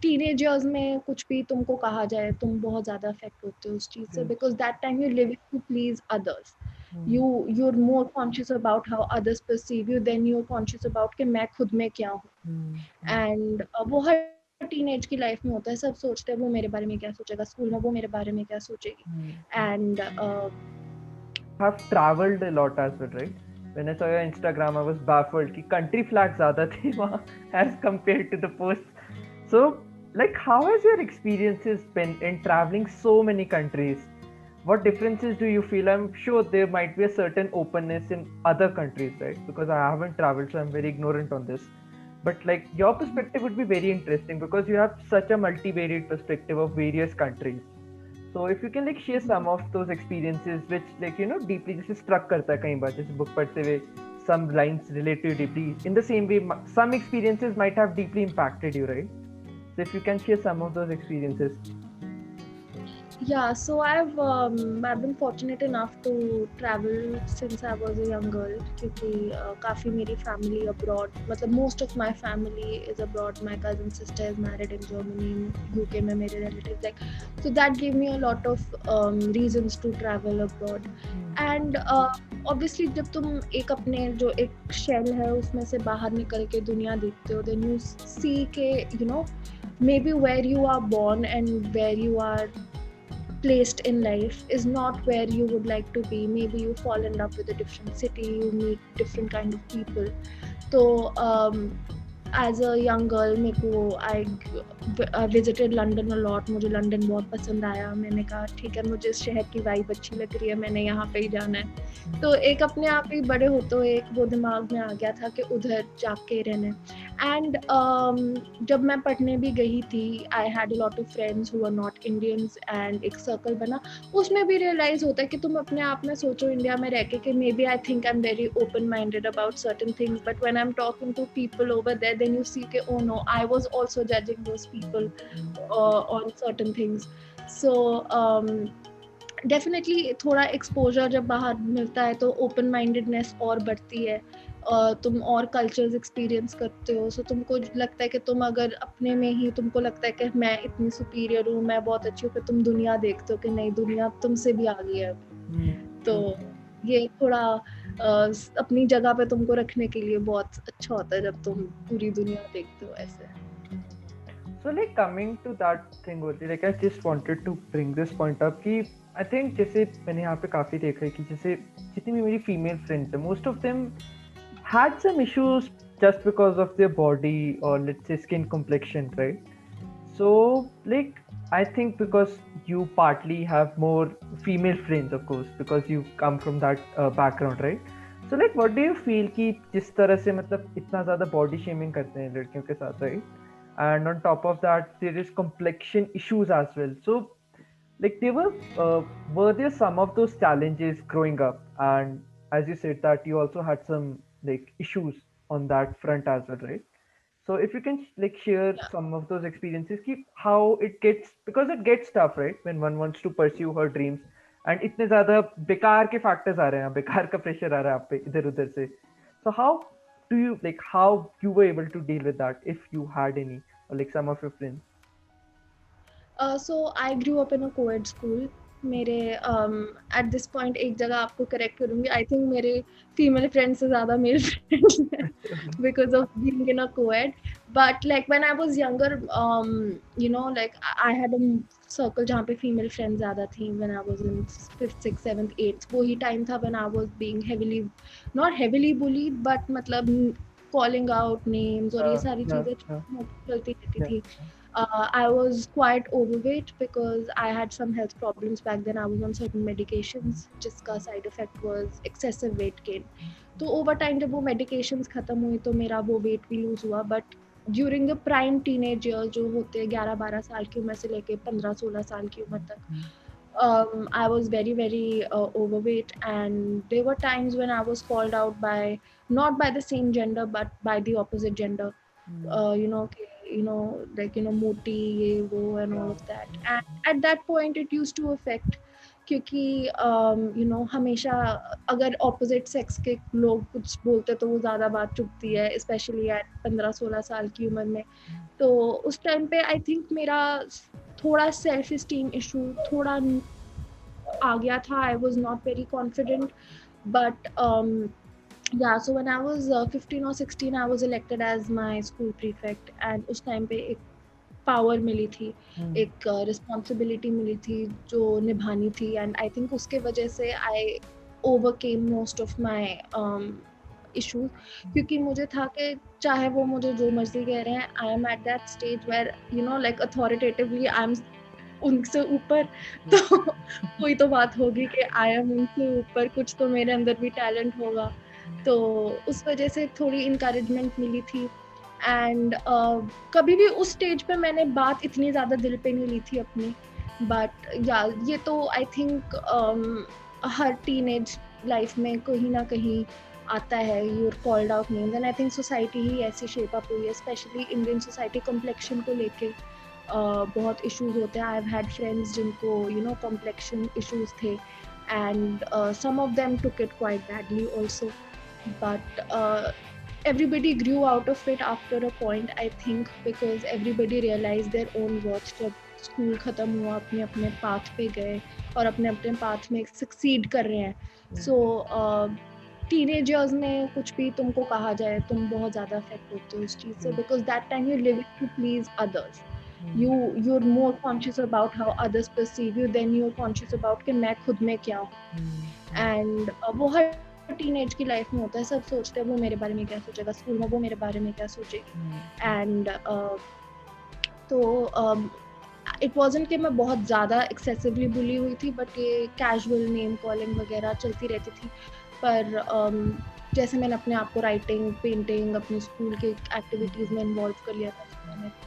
Teenage years में कुछ भी तुमको कहा जाए तुम बहुत ज़्यादा अफेक्ट होते हो उस चीज़ से, because that time you living to please others. you're more conscious about how others perceive you than you're conscious about कि मैं खुद में क्या हूँ. And वो हर टीनेज की लाइफ में होता है. सब सोचते हैं वो मेरे बारे में क्या सोचेगा, स्कूल में वो मेरे बारे में क्या सोचेगी. And have traveled a lot as well, right? When I saw your Instagram, I was baffled कि country flags ज़्यादा थे वहाँ as compared to the posts. So, like, how has your experiences been in traveling so many countries? What differences do you feel? I'm sure there might be a certain openness in other countries, right? Because I haven't traveled, so I'm very ignorant on this. But like your perspective would be very interesting because you have such a multivariate perspective of various countries. So if you can like share some of those experiences which like deeply जैसे struck करता है कई बार जैसे book पढ़ते हुए some lines relate to you deeply. In the same way, some experiences might have deeply impacted you, right? So if you can share some of those experiences. Yeah, so I've been fortunate enough to travel since I was a young girl क्योंकि काफ़ी मेरी family abroad, मतलब most of my family is abroad. My cousin sister is married in Germany, UK में मेरे relatives, like, so that gave me a lot of reasons to travel abroad. And obviously जब तुम एक अपने जो एक shell है उसमें से बाहर निकल के दुनिया देखते हो, then you see के maybe where you are born and where you are placed in life is not where you would like to be. Maybe you fall in love with a different city, you meet different kind of people. So as a young girl मेरे को I visited London a lot. मुझे London बहुत पसंद आया. मैंने कहा ठीक है मुझे इस शहर की वाइब अच्छी लग रही है, मैंने यहाँ पे ही जाना है. तो एक अपने आप ही बड़े होते हुए एक वो दिमाग में आ गया था कि उधर जाके रहना है. एंड जब मैं पढ़ने भी गई थी I had a lot of friends who are not Indians and एक सर्कल बना. उसमें भी रियलाइज होता है कि तुम अपने आप में सोचो इंडिया में रह के कि maybe I think I am very open minded about certain things, but when I am talking to people over there then you see के ओ no I was also judging those people on certain things. So definitely थोड़ा exposure जब बाहर मिलता है तो open mindedness और बढ़ती है. तुम और कल्चर्स एक्सपीरियंस करते हो, सो तुमको लगता है कि तुम अगर अपने में ही तुमको लगता है कि मैं इतनी सुपीरियर हूँ, मैं बहुत अच्छी हूँ, फिर तुम दुनिया देखते हो कि नहीं दुनिया तुमसे भी आगे है. तो ये थोड़ा अपनी जगह पे तुमको रखने के लिए बहुत अच्छा होता है जब तुम पूरी दुनिया देखते हो ऐसे. So like coming to that thing only, like I just wanted to bring this point up कि I think जैसे मैंने यहाँ पे काफी देखा है कि जैसे जितनी भी मेरी female friends हैं, most of them had some issues just because of their body or let's say skin complexion, right? So like I think because you partly have more female friends, of course, because you come from that background, right? So like what do you feel कि जिस तरह से मतलब इतना ज़्यादा body shaming करते हैं लड़कियों के साथ, right? And on top of that there is complexion issues as well. So like were there some of those challenges growing up, and as you said that you also had some like issues on that front as well, right? So if you can like share some of those experiences keep how it gets, because it gets tough, right, when one wants to pursue her dreams and इतने ज़्यादा बेकार के factors आ रहे हैं, बेकार का pressure आ रहा है आप पे इधर उधर से. So how do you like how you were able to deal with that if you had any, or like some of your friends? So I grew up in a co-ed school. मेरे at this point एक जगह आपको correct करूँगी. I think मेरे female friends से ज़्यादा male friends हैं because of being in a co-ed. But like when I was younger, like I had a circle जहाँ पे female friends ज़्यादा थी. When I was in 5th, 6th, 7th, 8th, वही time था when I was being not heavily bullied, but मतलब calling out names और ये सारी चीज़ें चलती रहती थी. I was quite overweight because I had some health problems back then. I was on certain medications जिसका side effect was excessive weight gain. तो over time जब वो medications खत्म हुई तो मेरा वो weight भी lose हुआ. But during the prime teenage years जो होते हैं 11-12 साल की उम्र से लेके 15-16 साल की उम्र तक, I was very very overweight, and there were times when I was called out by not by the same gender but by the opposite gender. Like moti ye wo and all of that, and at that point it used to affect क्योंकि हमेशा अगर opposite sex के लोग कुछ बोलते तो वो ज़्यादा बात चुभती है, स्पेशली एट 15-16 साल की उम्र में। तो उस टाइम पे आई थिंक मेरा थोड़ा सेल्फ इस्टीम इशू थोड़ा आ गया था। I was not very confident, but yeah, so when I was 15 or 16 I was elected as my school prefect, and उस टाइम पे एक पावर मिली थी, एक रिस्पॉन्सिबिलिटी मिली थी जो निभानी थी, एंड आई थिंक उसके वजह से आई overcame most of my issues. क्योंकि मुझे था कि चाहे वो मुझे जो मर्जी कह रहे हैं, I am at that stage where like authoritatively I am उनसे ऊपर। तो कोई तो बात होगी कि आई एम उनसे ऊपर, कुछ तो मेरे अंदर भी टैलेंट होगा। तो उस वजह से थोड़ी इंकरेजमेंट मिली थी। एंड कभी भी उस स्टेज पे मैंने बात इतनी ज़्यादा दिल पे नहीं ली थी अपनी। बट या ये तो आई थिंक हर टीनेज लाइफ में कहीं ना कहीं आता है, you are called out names, and I think society ही ऐसी शेप अप हुई है, स्पेशली इंडियन सोसाइटी कॉम्प्लेक्शन को लेके बहुत इश्यूज होते हैं। आई हैव हैड फ्रेंड्स जिनको कॉम्प्लेक्शन इश्यूज थे, and some of them took it quite badly also, but everybody grew out of it after a point, I think, because everybody realized their own worth जब school खत्म हुआ, अपने अपने path पे गए और अपने अपने पाथ में सक्सीड कर रहे हैं। सो टीनेज ईयर्स में कुछ भी तुमको कहा जाए, तुम बहुत ज़्यादा अफेक्ट होते हो उस चीज़ से, because that time you living to please others. you're more conscious about how others perceive you than you're conscious about कि मैं खुद में क्या हूँ। एंड वो हर टीनेज की लाइफ में होता है, सब सोचते हैं वो मेरे बारे में क्या सोचेगा, स्कूल में वो मेरे बारे में क्या सोचेगी। एंड तो इट वाजंट कि मैं बहुत ज़्यादा एक्सेसिवली बुली हुई थी, बट ये कैजुअल नेम कॉलिंग वगैरह चलती रहती थी। पर जैसे मैंने अपने आप को राइटिंग, पेंटिंग, अपनी स्कूल के एक्टिविटीज़ में इन्वॉल्व कर लिया था, मैंने